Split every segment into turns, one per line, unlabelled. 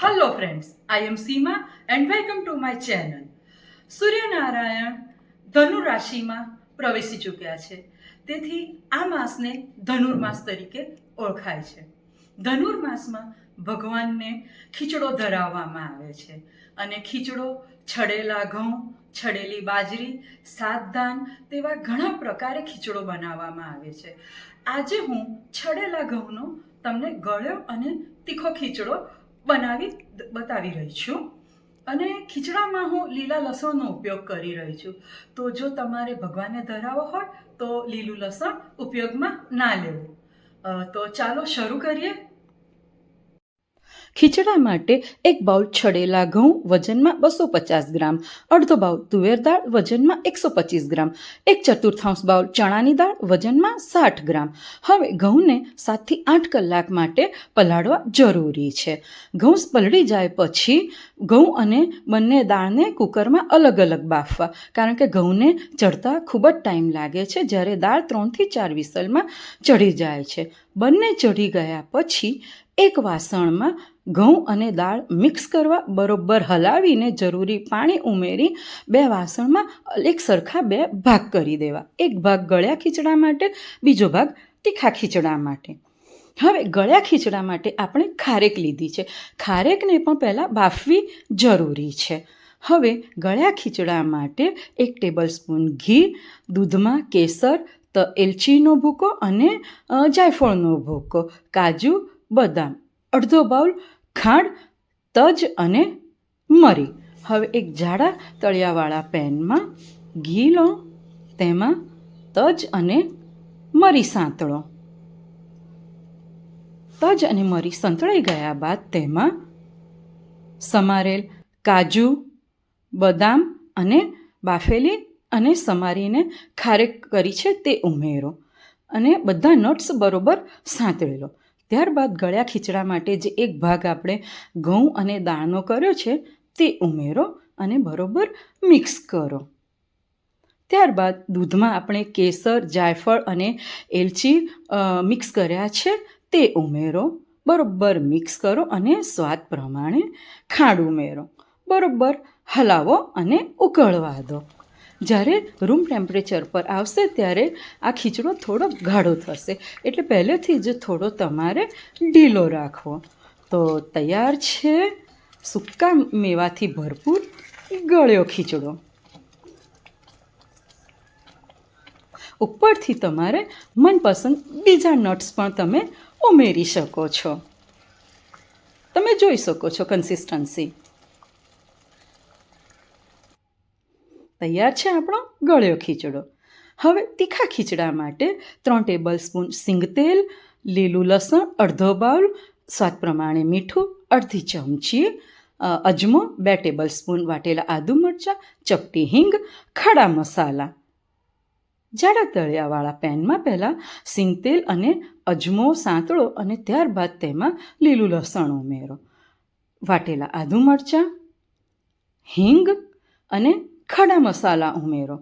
Hello friends, I am Seema and welcome to my channel. Suryanarayan ધનુ રાશિમાં પ્રવેશી ચૂક્યા છે, તેથી આ માસને ધનુર્માસ તરીકે ઓળખાય છે. ધનુર્માસમાં ભગવાનને ખીચડો ધરાવવામાં આવે છે અને ખીચડો છડેલા ઘઉં, છડેલી બાજરી, સાતધાન તેવા ઘણા પ્રકારે ખીચડો બનાવવામાં આવે છે. આજે હું છડેલા ઘઉંનો તમને ગળ્યો અને તીખો ખીચડો બતાવી રહી છું અને ખીચડામાં હું લીલા લસણનો ઉપયોગ કરી રહી છું. તો જો તમારે ભગવાનને ધરાવો હોય તો લીલું લસણ ઉપયોગમાં ના લેવું. તો ચાલો શરૂ કરીએ. ખીચડા માટે એક બાઉલ છડેલા ઘઉં વજનમાં 250 ગ્રામ, અડધો બાઉલ તુવેર દાળ વજનમાં 125 ગ્રામ, 1/4 બાઉલ ચણાની દાળ વજનમાં 60 ગ્રામ. હવે ઘઉંને 7 થી 8 કલાક માટે પલાળવા જરૂરી છે. ઘઉં પલળી જાય પછી ઘઉં અને બંને દાળને કુકરમાં અલગ અલગ બાફવા, કારણ કે ઘઉંને ચડતા ખૂબ જ ટાઈમ લાગે છે, જ્યારે દાળ 3 થી 4 વિસલમાં ચડી જાય છે. બંને ચડી ગયા પછી એક વાસણમાં ઘઉં અને દાળ મિક્સ કરવા, બરોબર હલાવીને જરૂરી પાણી ઉમેરી 2 વાસણમાં એક સરખા 2 ભાગ કરી દેવા. એક ભાગ ગળ્યા ખીચડા માટે, બીજો ભાગ તીખા ખીચડા માટે. હવે ગળ્યા ખીચડા માટે આપણે ખારેક લીધી છે. ખારેકને પણ પહેલાં બાફવી જરૂરી છે. હવે ગળ્યા ખીચડા માટે 1 ટેબલસ્પૂન ઘી, દૂધમાં કેસર, એલચીનો ભૂકો અને જાયફળનો ભૂકો, કાજુ, બદામ, અડધો બાઉલ ખાંડ, તજ અને મરી. હવે એક જાડા તળિયાવાળા પેનમાં ઘી લો, તેમાં તજ અને મરી સાંતળો. તજ અને મરી સંતળાઈ ગયા બાદ તેમાં સમારેલ કાજુ, બદામ અને બાફેલી અને સમારીને ખારેક કરી છે તે ઉમેરો અને બધા નટ્સ બરોબર સાંતળી લો. ત્યારબાદ ગળ્યા ખીચડા માટે જે એક ભાગ આપણે ઘઉં અને દાળનો કર્યો છે તે ઉમેરો અને બરોબર મિક્સ કરો. ત્યારબાદ દૂધમાં આપણે કેસર, જાયફળ અને એલચી મિક્સ કર્યા છે તે ઉમેરો, બરોબર મિક્સ કરો અને સ્વાદ પ્રમાણે ખાંડ ઉમેરો. બરોબર હલાવો અને ઉકળવા દો. જ્યારે રૂમ ટેમ્પરેચર પર આવશે ત્યારે આ ખીચડો થોડો ગાઢો થશે, એટલે પહેલેથી જ થોડો તમારે ઢીલો રાખવો. તો તૈયાર છે સૂકા મેવાથી ભરપૂર ગળ્યો ખીચડો. ઉપરથી તમારે મનપસંદ બીજા નટ્સ પણ તમે ઉમેરી શકો છો. તમે જોઈ શકો છો કન્સિસ્ટન્સી. તૈયાર છે આપણો ગળ્યો ખીચડો. હવે તીખા ખીચડા માટે 3 ટેબલસ્પૂન સિંગતેલ, લીલું લસણ અડધો બાઉલ, સ્વાદ પ્રમાણે મીઠું, અડધી ચમચી અજમો, 2 ટેબલસ્પૂન વાટેલા આદુ મરચાં, ચપટી હિંગ, ખડા મસાલા. જાડા તળિયાવાળા પેનમાં પહેલાં સિંગતેલ અને અજમો સાંતળો અને ત્યારબાદ તેમાં લીલું લસણ ઉમેરો, વાટેલા આદુ મરચાં, હિંગ અને ખડા મસાલા ઉમેરો.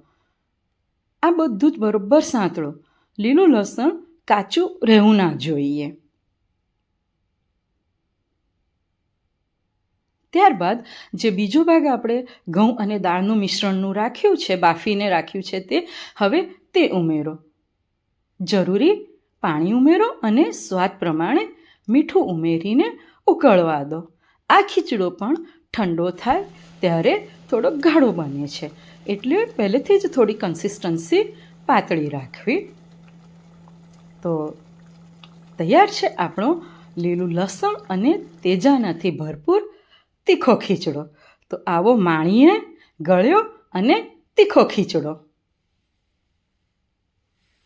આ બધું જ બરોબર સાંતળો. લીલું લસણ કાચું રહેવું ના જોઈએ. ત્યારબાદ જે બીજો ભાગ આપણે ઘઉં અને દાળનું મિશ્રણનું રાખ્યું છે, બાફીને રાખ્યું છે તે હવે તે ઉમેરો. જરૂરી પાણી ઉમેરો અને સ્વાદ પ્રમાણે મીઠું ઉમેરીને ઉકળવા દો. આ ખીચડો પણ ઠંડો થાય ત્યારે થોડો ગાઢો બને છે, એટલે પહેલેથી જ થોડી કન્સિસ્ટન્સી પાતળી રાખવી. તો તૈયાર છે આપણો લીલું લસણ અને તેજાનાથી ભરપૂર તીખો ખીચડો. તો આવો માણીએ ગળ્યો અને તીખો ખીચડો.